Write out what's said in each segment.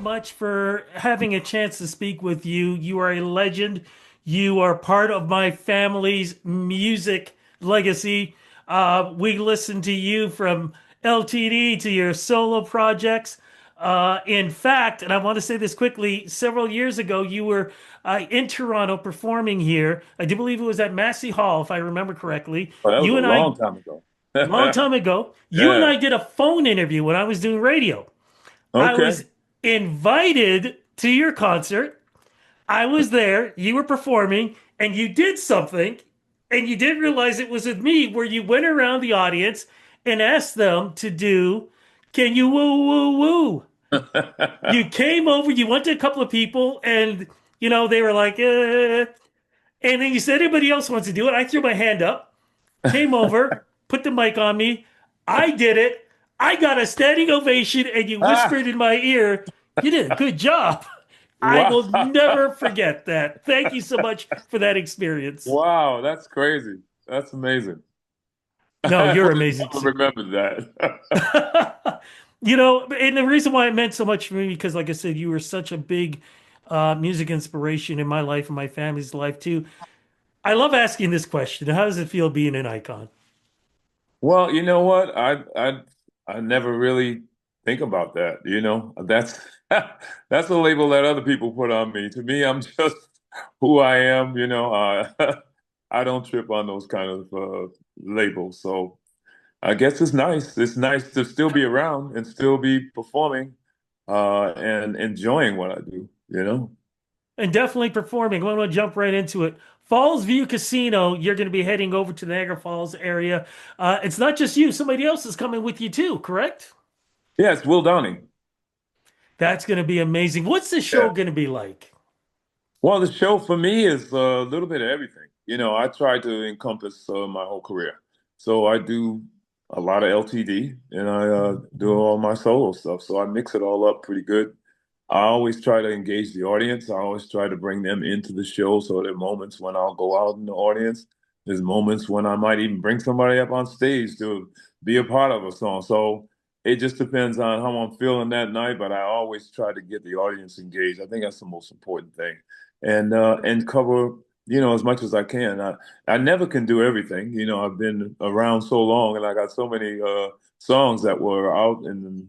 much for having a chance to speak with you. You are a legend. You are part of my family's music legacy. We listened to you from LTD to your solo projects. In fact, and I want to say this quickly, several years ago, you were in Toronto performing here. I do believe it was at Massey Hall, if I remember correctly. Well, that was You a and long I, time ago. long time ago, you and Yeah. I did a phone interview when I was doing radio. I Okay. was invited to your concert. I was there. You were performing, and you did something, and you didn't realize it was with me, where you went around the audience and asked them to do, "Can you woo woo woo?" You came over, you went to a couple of people, and they were like, and then you said, "Anybody else wants to do it?" I threw my hand up, came over, put the mic on me. I did it. I got a standing ovation, and you Ah, whispered in my ear, "You did a good job." I wow. will never forget that. Thank you so much for that experience. Wow, that's crazy. That's amazing. No, I you're would have amazing never too. remembered that. And the reason why it meant so much for me, because like I said, you were such a big music inspiration in my life and my family's life too. I love asking this question. How does it feel being an icon? Well, you know what? I never really think about that, That's that's a label that other people put on me. To me, I'm just who I am. I don't trip on those kind of labels. So I guess it's nice. It's nice to still be around and still be performing and enjoying what I do. And definitely performing. I'm going to jump right into it. Fallsview Casino, you're going to be heading over to the Niagara Falls area. It's not just you, somebody else is coming with you too, correct? Yeah, it's Will Downing. That's going to be amazing. What's the show Yeah. going to be like? Well, the show for me is a little bit of everything. I try to encompass my whole career. So I do a lot of LTD and I do all my solo stuff. So I mix it all up pretty good. I always try to engage the audience. I always try to bring them into the show. So there are moments when I'll go out in the audience. There's moments when I might even bring somebody up on stage to be a part of a song. So it just depends on how I'm feeling that night, but I always try to get the audience engaged. I think that's the most important thing and cover as much as I can. I never can do everything. I've been around so long, and I got so many songs that were out and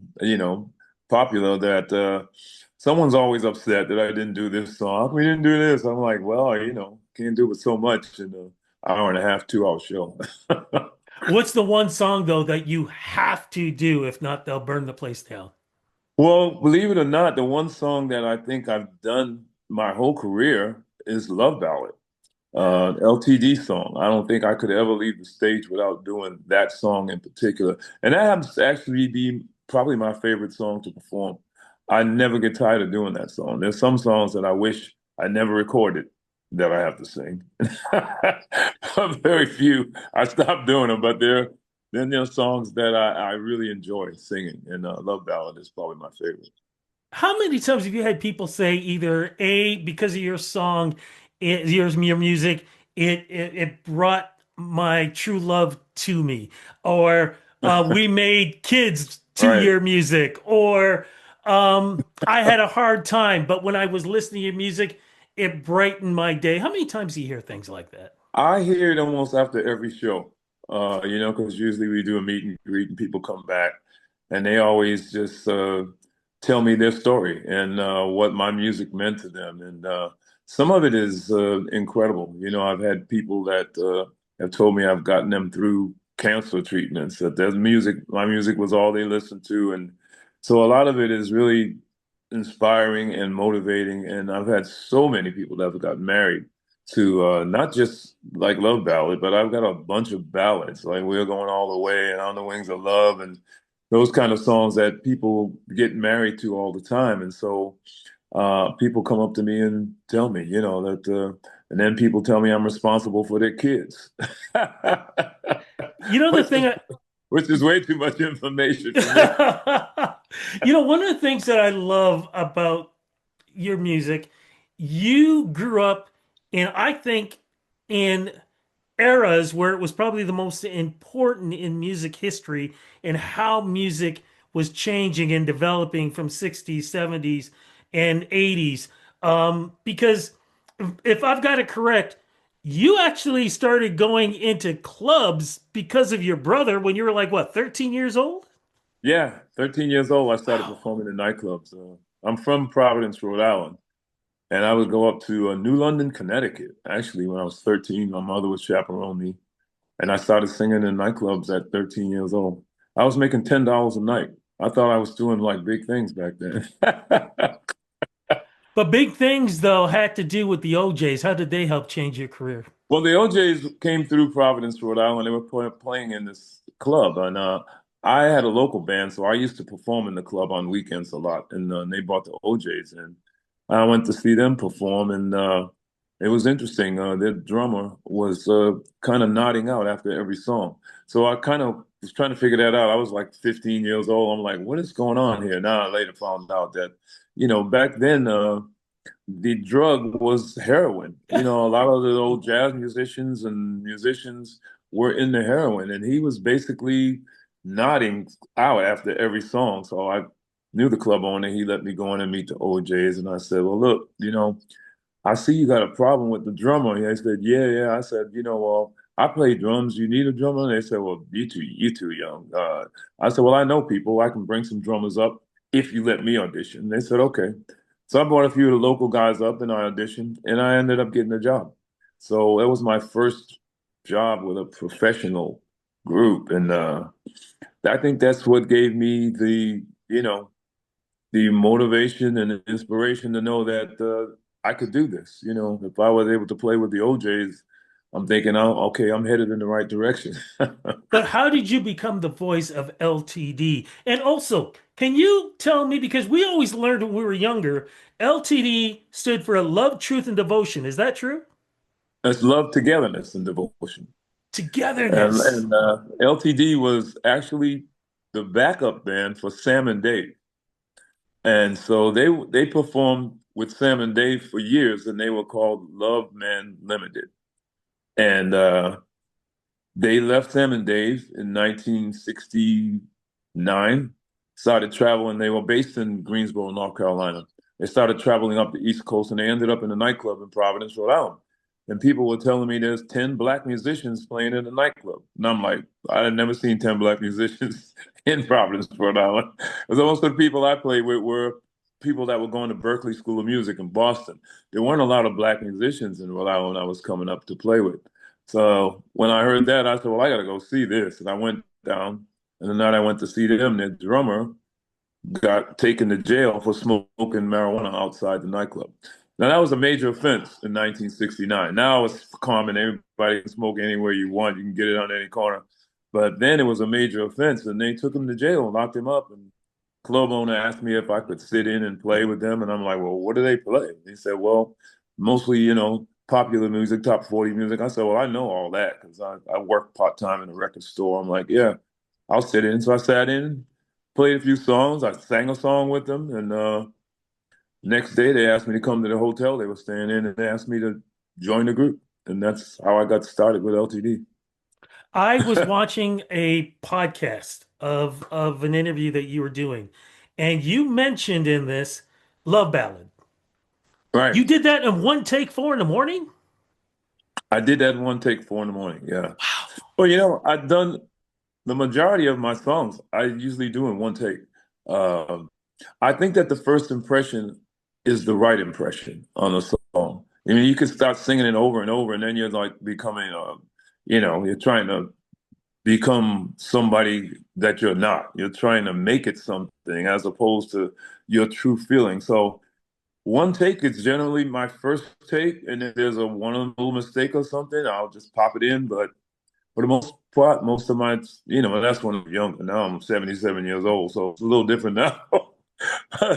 popular that someone's always upset that I didn't do this song. We didn't do this. I'm like, well, can't do it so much in an hour and a half, 2 hour show. What's the one song though that you have to do? If not, they'll burn the place down. Well, believe it or not, the one song that I think I've done my whole career is Love Ballad. LTD song. I don't think I could ever leave the stage without doing that song in particular. And that happens to actually be probably my favorite song to perform. I never get tired of doing that song. There's some songs that I wish I never recorded that I have to sing. Very few. I stopped doing them, but there are songs that I really enjoy singing, and Love Ballad is probably my favorite. How many times have you had people say either A, because of your song, your music, it brought my true love to me, or we made kids to Right. your music, or I had a hard time, but when I was listening to your music, it brightened my day. How many times do you hear things like that? I hear it almost after every show, because usually we do a meet and greet and people come back and they always just tell me their story and what my music meant to them. And some of it is incredible. I've had people that have told me I've gotten them through cancer treatments, that my music was all they listened to. And so a lot of it is really inspiring and motivating. And I've had so many people that have gotten married to not just like love ballad, but I've got a bunch of ballads like "We're Going All the Way" and "On the Wings of Love" and those kind of songs that people get married to all the time. And so people come up to me and tell me, that, and then people tell me I'm responsible for their kids, You know the which thing. is which is way too much information for me. One of the things that I love about your music, you grew up in, I think, in eras where it was probably the most important in music history and how music was changing and developing from 60s, 70s, and 80s. Because if I've got it correct, you actually started going into clubs because of your brother when you were like, what, 13 years old? Yeah, 13 years old, I started Wow. performing in nightclubs. I'm from Providence, Rhode Island, and I would go up to New London, Connecticut. Actually, when I was 13, my mother would chaperone me, and I started singing in nightclubs at 13 years old. I was making $10 a night. I thought I was doing like big things back then. But big things, though, had to do with the OJs. How did they help change your career? Well, the OJs came through Providence, Rhode Island. They were playing in this club, and I had a local band, so I used to perform in the club on weekends a lot. And they brought the OJs in. I went to see them perform, and it was interesting. Their drummer was kind of nodding out after every song, so I kind of was trying to figure that out. I was like 15 years old. I'm like, what is going on here? Now I later found out that, back then. The drug was heroin. A lot of the old jazz musicians and musicians were into heroin, and he was basically nodding out after every song. So I knew the club owner. He let me go in and meet the OJs, and I said, "Well, look, I see you got a problem with the drummer." And they said, "Yeah, yeah." I said, "Well, I play drums. You need a drummer?" And they said, "Well, you too young." I said, "Well, I know people. I can bring some drummers up if you let me audition." They said, "Okay." So I brought a few of the local guys up and I auditioned, and I ended up getting a job. So that was my first job with a professional group, and I think that's what gave me the motivation and the inspiration to know that I could do this. If I was able to play with the OJs, I'm thinking, oh, okay, I'm headed in the right direction. But how did you become the voice of LTD? And also, can you tell me, because we always learned when we were younger, LTD stood for Love, Truth, and Devotion. Is that true? It's love, togetherness, and devotion. And, Togetherness. and LTD was actually the backup band for Sam and Dave. And so they performed with Sam and Dave for years, and they were called Love Man Limited. And they left Sam and Dave in 1969, started traveling. They were based in Greensboro, North Carolina. They started traveling up the East Coast, and they ended up in a nightclub in Providence, Rhode Island. And people were telling me there's 10 black musicians playing in the nightclub. And I'm like, I had never seen 10 black musicians in Providence, Rhode Island. Because most of the people I played with were people that were going to Berklee School of Music in Boston. There weren't a lot of black musicians in Rhode Island I was coming up to play with. So when I heard that, I said, well, I got to go see this. And I went down. And the night I went to see them, their drummer got taken to jail for smoking marijuana outside the nightclub. Now, that was a major offense in 1969. Now it's common. Everybody can smoke anywhere you want. You can get it on any corner. But then it was a major offense, and they took him to jail and locked him up. And club owner asked me if I could sit in and play with them. And I'm like, well, what do they play? He said, well, mostly, popular music, top 40 music. I said, well, I know all that because I work part-time in a record store. I'm like, yeah, I'll sit in. So I sat in, played a few songs. I sang a song with them. And next day they asked me to come to the hotel they were staying in and they asked me to join the group. And that's how I got started with LTD. I was watching a podcast of an interview that you were doing, and you mentioned in this love ballad. Right. You did that in one take, 4 in the morning? I did that in one take, 4 in the morning. Yeah. Wow. Well, I've done the majority of my songs, I usually do in one take. Um, I think that the first impression is the right impression on a song. I mean, you can start singing it over and over, and then you're like becoming, you're trying to become somebody that you're not. You're trying to make it something as opposed to your true feeling. So one take is generally my first take, and if there's a one little mistake or something, I'll just pop it in. But for the most part, most of my, that's when I'm younger. Now I'm 77 years old, so it's a little different now.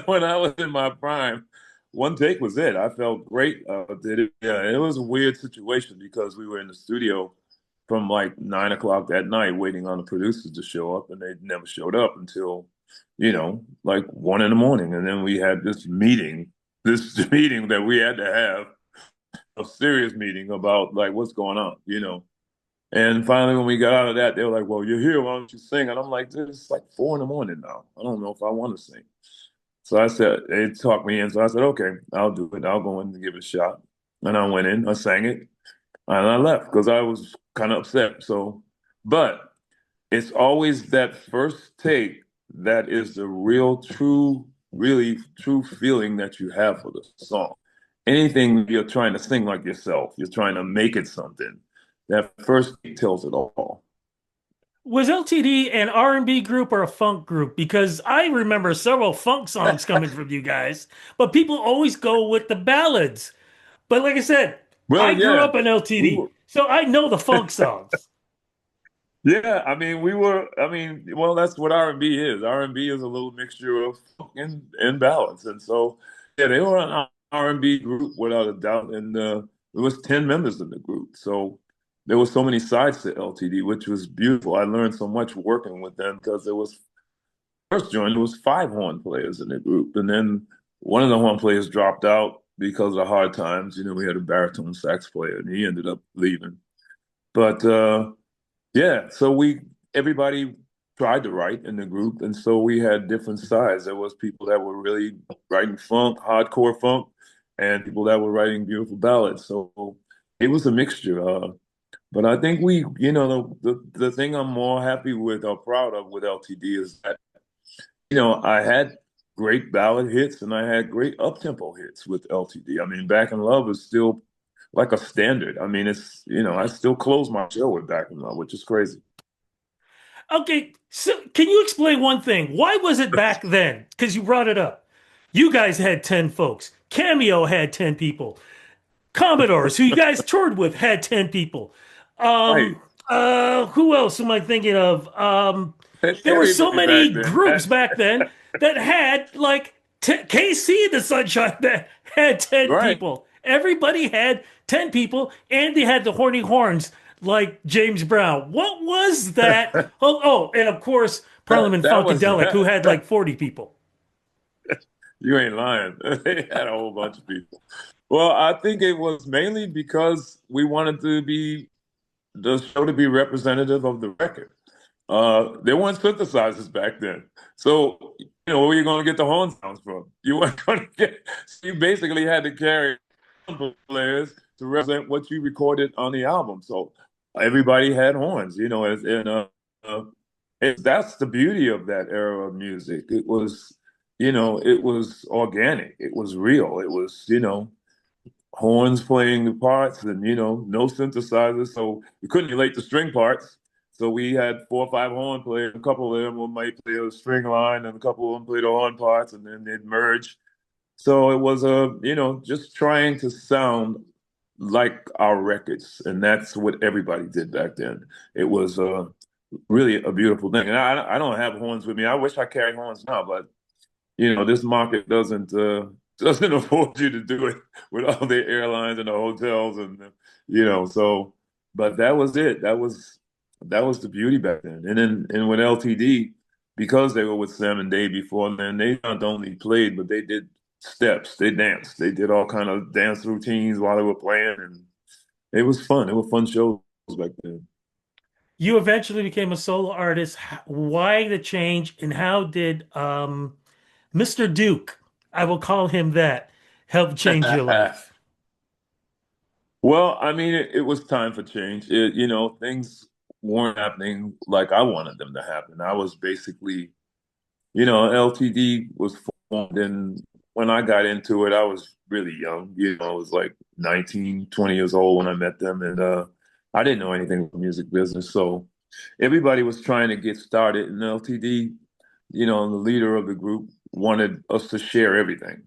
When I was in my prime, one take was it. I felt great. Did it? Yeah, it was a weird situation because we were in the studio from like 9 o'clock that night waiting on the producers to show up, and they never showed up until, like 1 in the morning. And then we had this meeting that we had to have, a serious meeting about like what's going on. And finally, when we got out of that, they were like, "Well, you're here. Why don't you sing?" And I'm like, "It's like 4 in the morning now. I don't know if I want to sing." So I said, they talked me in. So I said, "Okay, I'll do it. I'll go in and give it a shot." And I went in, I sang it, and I left because I was kind of upset. So, but it's always that first take that is the real, true, really true feeling that you have for the song. Anything you're trying to sing like yourself, you're trying to make it something. That first take tells it all. Was LTD an R&B group or a funk group? Because I remember several funk songs coming from you guys, but people always go with the ballads. But like I said, Well, I grew yeah, up in we LTD, were. so I know the funk songs. Yeah, I mean, we were. I mean, well, that's what R&B is. R&B is a little mixture of funk and ballads, and so yeah, they were an R&B group without a doubt. And there was 10 members in the group, so there was so many sides to LTD, which was beautiful. I learned so much working with them because there was first joined there was 5 horn players in the group, and then one of the horn players dropped out because of hard times. We had a baritone sax player, and he ended up leaving. But yeah, so we everybody tried to write in the group, and so we had different sides. There was people that were really writing funk, hardcore funk, and people that were writing beautiful ballads. So it was a mixture. But I think the thing I'm more happy with or proud of with LTD is that I had great ballad hits and I had great up-tempo hits with LTD. I mean, Back in Love is still like a standard. I mean, I still close my show with Back in Love, which is crazy. Okay, so can you explain one thing? Why was it back then? Because you brought it up. You guys had 10 folks. Cameo had 10 people. Commodores, who you guys toured with, had 10 people. Right. Um, who else am I thinking of? There were so Everybody back many then groups had, back then that had like KC and the Sunshine that had 10 right. people. Everybody had 10 people, and they had the horny horns like James Brown. What was that? Oh, and of course, Parliament That was Funkadelic, who had like 40 people. you ain't lying. They had a whole bunch of people. Well, I think it was mainly because we wanted to be the show to be representative of the record. There weren't synthesizers back then. So, where were you going to get the horn sounds from? You weren't going to get, so you basically had to carry players to represent what you recorded on the album. So everybody had horns, uh, that's the beauty of that era of music. It was organic. It was real. It was, horns playing the parts and no synthesizers, so we couldn't relate the string parts. So we had 4 or 5 horn players. A couple of them might play a string line, and a couple of them played the horn parts, and then they'd merge. So it was just trying to sound like our records, and that's what everybody did back then. It was really a beautiful thing. And I don't have horns with me. I wish I carried horns now, but this market doesn't afford you to do it with all the airlines and the hotels so but that was it. That was the beauty back then. And with LTD, because they were with Sam and Dave before then, they not only played, but they did steps, they danced, they did all kind of dance routines while they were playing, and it was fun. It were fun shows back then. You eventually became a solo artist. Why the change, and how did Mr. Duke, I will call him that, help change your life? Well, I mean, it was time for change. Things weren't happening like I wanted them to happen. I was basically, LTD was formed, and when I got into it, I was really young. I was like 19, 20 years old when I met them, and I didn't know anything about music business. So everybody was trying to get started in LTD. And the leader of the group wanted us to share everything.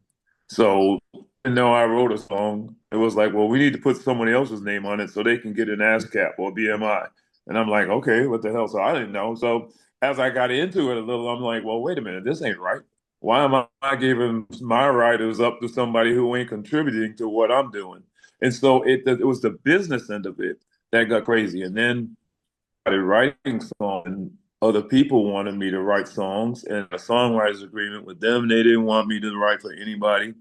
So even though I wrote a song, it was like, well, we need to put somebody else's name on it so they can get an ASCAP or BMI. And I'm like, okay, what the hell? So I didn't know. So as I got into it a little, I'm like, well, wait a minute, this ain't right. Why am I giving my writers up to somebody who ain't contributing to what I'm doing? And so it was the business end of it that got crazy. And then I started writing songs, and other people wanted me to write songs, and a songwriters agreement with them. They didn't want me to write for anybody.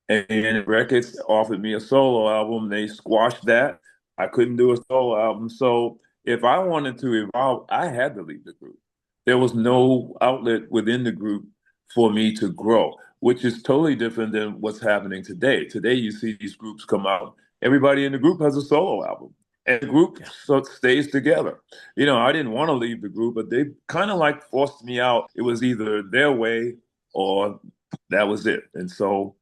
And Records offered me a solo album. They squashed that. I couldn't do a solo album. So if I wanted to evolve, I had to leave the group. There was no outlet within the group for me to grow, which is totally different than what's happening today. Today, you see these groups come out. Everybody in the group has a solo album, and the group Yeah. stays together. I didn't want to leave the group, but they kind of like forced me out. It was either their way or that was it. And so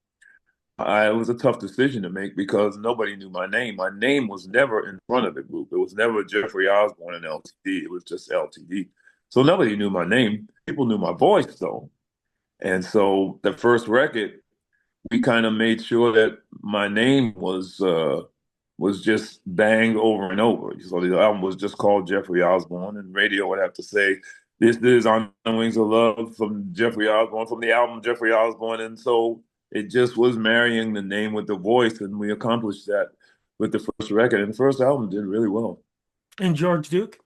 it was a tough decision to make because nobody knew my name. My name was never in front of the group. It was never Jeffrey Osborne and LTD. It was just LTD. So nobody knew my name. People knew my voice though. And so the first record, we kind of made sure that my name was just banged over and over. So the album was just called Jeffrey Osborne, and radio would have to say, "This is On the Wings of Love" from Jeffrey Osborne, from the album Jeffrey Osborne. And so it just was marrying the name with the voice, and we accomplished that with the first record. And the first album did really well. And George Duke.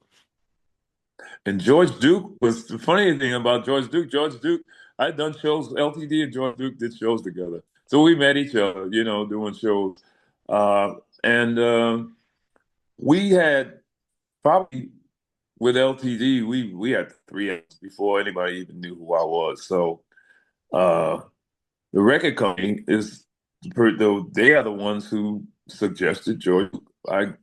And George Duke was the funny thing about George Duke. George Duke, I'd done shows, LTD and George Duke did shows together. So we met each other, doing shows. And we had probably with LTD, we had 3 acts before anybody even knew who I was. So uh, the record company they are the ones who suggested George. I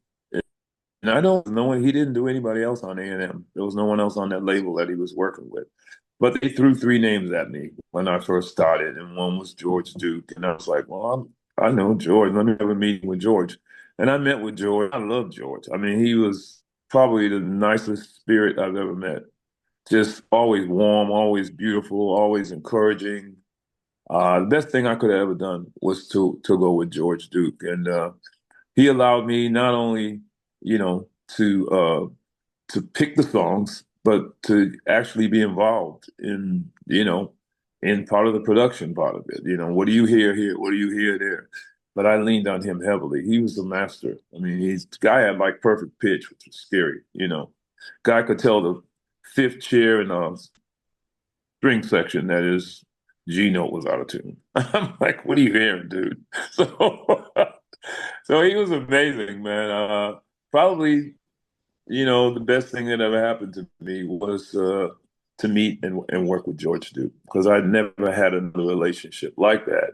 and I don't know, he didn't do anybody else on A&M. There was no one else on that label that he was working with. But they threw 3 names at me when I first started, and one was George Duke. And I was like, well, I know George. Let me have a meeting with George. And I met with George. I love George. I mean, he was probably the nicest spirit I've ever met. Just always warm, always beautiful, always encouraging. The best thing I could have ever done was to go with George Duke. And he allowed me not only, you know, to pick the songs, but to actually be involved in part of the production part of it. What do you hear here? What do you hear there? But I leaned on him heavily. He was a master. I mean, the guy had like perfect pitch, which was scary. Guy could tell the fifth chair in a string section, that is, G note, was out of tune. I'm like, what are you hearing, dude? So, so he was amazing, man. Probably, the best thing that ever happened to me was to meet and work with George Duke, because I'd never had another relationship like that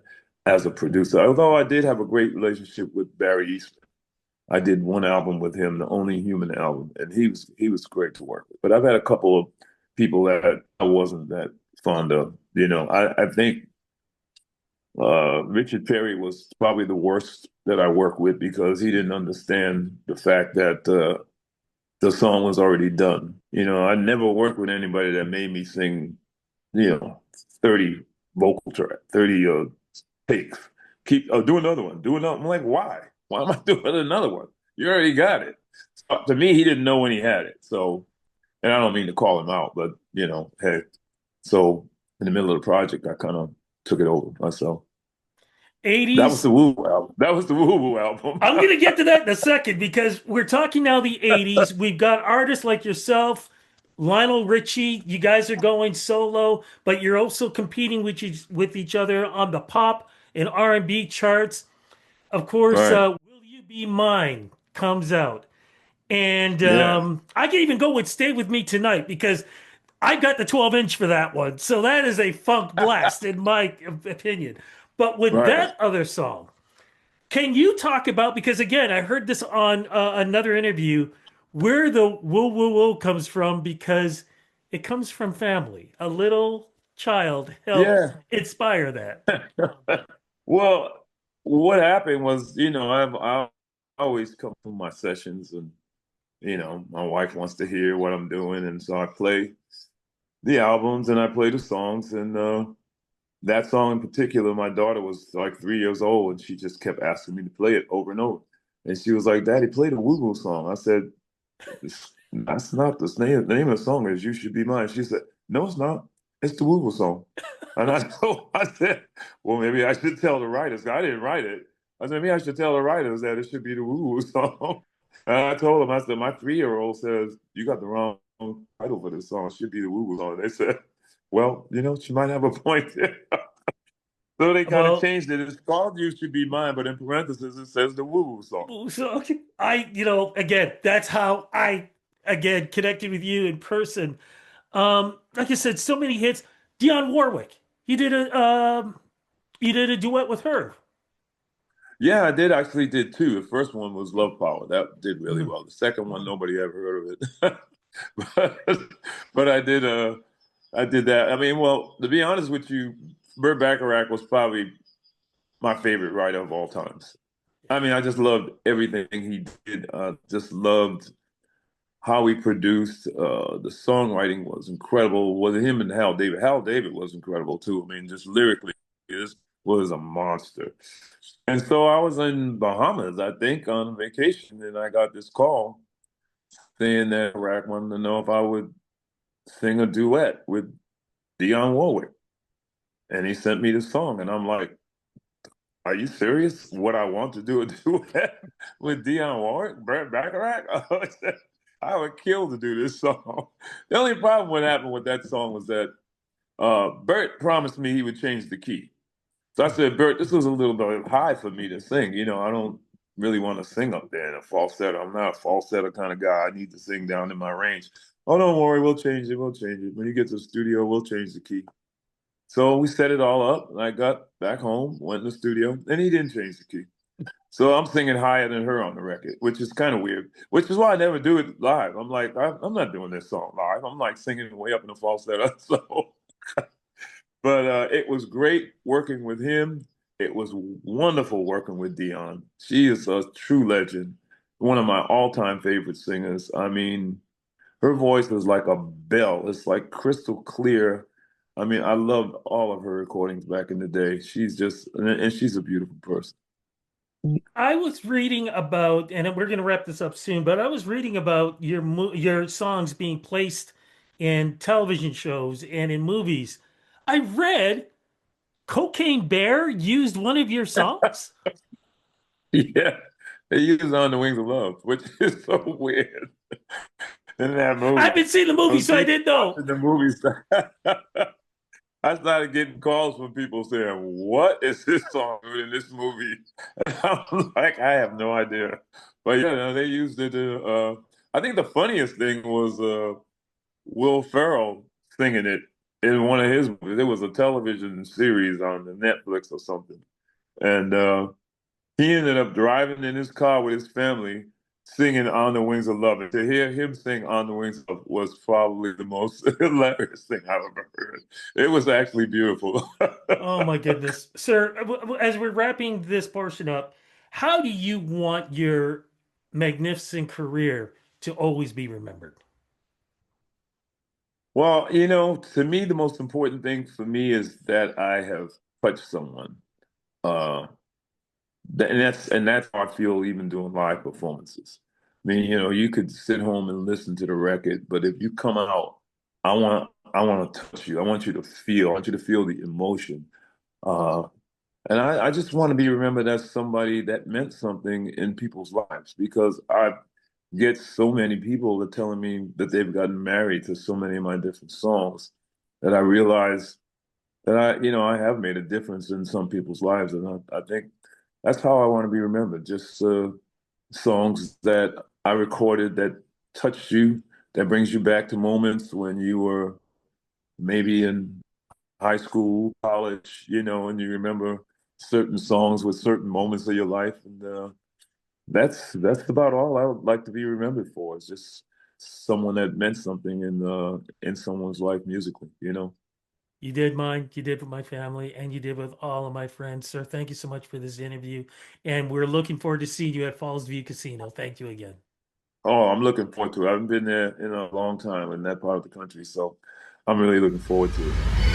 as a producer. Although I did have a great relationship with Barry Eastman. I did one album with him, the Only Human album, and he was great to work with. But I've had a couple of people that I wasn't that fond of. I think Richard Perry was probably the worst that I worked with, because he didn't understand the fact that the song was already done. I never worked with anybody that made me sing, you know, 30 vocal track, 30 takes. Do another one, do another. I'm like, why? Why am I doing another one? You already got it. So, to me, he didn't know when he had it. So, and I don't mean to call him out, but hey. So in the middle of the project, I kind of took it over myself. That was 80s. the Woo Woo album. That was the Woo Woo album. I'm going to get to that in a second because we're talking now the 80s. We've got artists like yourself, Lionel Richie. You guys are going solo, but you're also competing with each other on the pop and R&B charts. Of course, Right. Will You Be Mine comes out. And Yeah. I can even go with Stay With Me Tonight because I got the 12-inch for that one. So that is a funk blast, in my opinion. But with Right. that other song, can you talk about, because again, I heard this on another interview, where the woo woo woo comes from, because it comes from family. A little child helped Yeah. inspire that. Well, what happened was, I always come to my sessions, and my wife wants to hear what I'm doing, and so I play the albums and I play the songs, and that song in particular, my daughter was like 3 years old, and she just kept asking me to play it over and over, and she was like, "Daddy, play the Woo Woo song." I said, "That's not the name of the song is You Should Be Mine." She said, "No, it's not. It's the Woo Woo song." And I said, "Well, maybe I should tell the writers. I didn't write it. I said, maybe I should tell the writers that it should be the Woo Woo song." And I told them, I said, "My 3-year-old says you got the wrong title for this song. It should be the Woo Woo song." And they said, "Well, she might have a point there." So they kind of Well, changed it. It's called You Should Be Mine, but in parentheses it says the Woo Woo song. so okay, again, that's how I again connecting with you in person. Like I said, so many hits. Dionne Warwick, you did a duet with her. Yeah, I did actually did two. The first one was Love Power. That did really Mhm. well. The second one, nobody ever heard of it. but, but I did that. I mean, well, to be honest with you, Burt Bacharach was probably my favorite writer of all times. I mean, I just loved everything he did. Just loved how he produced. The songwriting was incredible. Was him and Hal David. Hal David was incredible too. I mean, just lyrically, this was a monster. And so I was in Bahamas, I think, on vacation, and I got this call saying that Iraq wanted to know if I would sing a duet with Dionne Warwick. And he sent me the song, and I'm like, are you serious? What I want to do a duet with Dionne Warwick, Burt Bacharach? I would kill to do this song. The only problem what happened with that song was that Burt promised me he would change the key. So I said, Bert, this was a little bit high for me to sing. You know, I don't really want to sing up there in a falsetto. I'm not a falsetto kind of guy. I need to sing down in my range. Oh, don't worry, we'll change it. We'll change it. When you get to the studio, we'll change the key. So we set it all up, and I got back home, went in the studio, and he didn't change the key. So I'm singing higher than her on the record, which is kind of weird, which is why I never do it live. I'm like, I'm not doing this song live. I'm like singing way up in the falsetto. So but it was great working with him. It was wonderful working with Dion. She is a true legend, one of my all-time favorite singers. I mean, her voice is like a bell. It's like crystal clear. I mean, I loved all of her recordings back in the day. She's just, and she's a beautiful person. I was reading about, and we're going to wrap this up soon, but I was reading about your songs being placed in television shows and in movies. I read Cocaine Bear used one of your songs. Yeah, they use On the Wings of Love, which is so weird in that I movie. haven't seen the movie, When so I people didn't know. watching the movies, I started getting calls from people saying, "What is this song doing in this movie?" And I'm like, I have no idea. But yeah, no, they used it. I think the funniest thing was Will Ferrell singing it in one of his movies. It was a television series on the Netflix or something, and he ended up driving in his car with his family singing On the Wings of Love. And to hear him sing On the Wings of Love was probably the most hilarious thing I've ever heard. It was actually beautiful. Oh my goodness. Sir, as we're wrapping this portion up, how do you want your magnificent career to always be remembered? Well, you know, to me, the most important thing for me is that I have touched someone. Uh, and that's how I feel even doing live performances. I mean, you know, you could sit home and listen to the record, but if you come out, I want to touch you. I want you to feel. I want you to feel the emotion. Uh, and I just want to be remembered as somebody that meant something in people's lives because I get so many people that telling me that they've gotten married to so many of my different songs that I realize that I have made a difference in some people's lives, and I think that's how I want to be remembered. Just songs that I recorded that touched you, that brings you back to moments when you were maybe in high school, college, and you remember certain songs with certain moments of your life, and that's about all I would like to be remembered for. It's just someone that meant something in someone's life musically. You did mine, you did with my family, and you did with all of my friends. Sir, thank you so much for this interview. And we're looking forward to seeing you at Fallsview Casino. Thank you again. Oh, I'm looking forward to it. I haven't been there in a long time in that part of the country, so I'm really looking forward to it.